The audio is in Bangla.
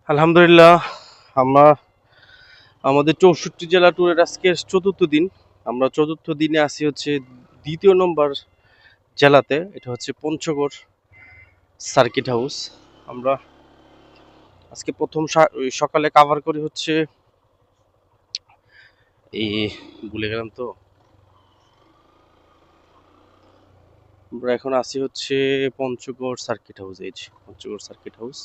আলহামদুলিল্লাহ। আমরা আমাদের 64 জেলা ট্যুরের আজকে চতুর্থ দিন। আমরা চতুর্থ দিনে আছি হচ্ছে দ্বিতীয় নম্বর জেলাতে। এটা হচ্ছে পঞ্চগড় সার্কিট হাউস। আমরা আজকে প্রথম সকালে কাভার করি হচ্ছে এই ভুলে গেলাম তো। আমরা এখন আছি হচ্ছে পঞ্চগড় সার্কিট হাউস। এই যে পঞ্চগড় সার্কিট হাউস।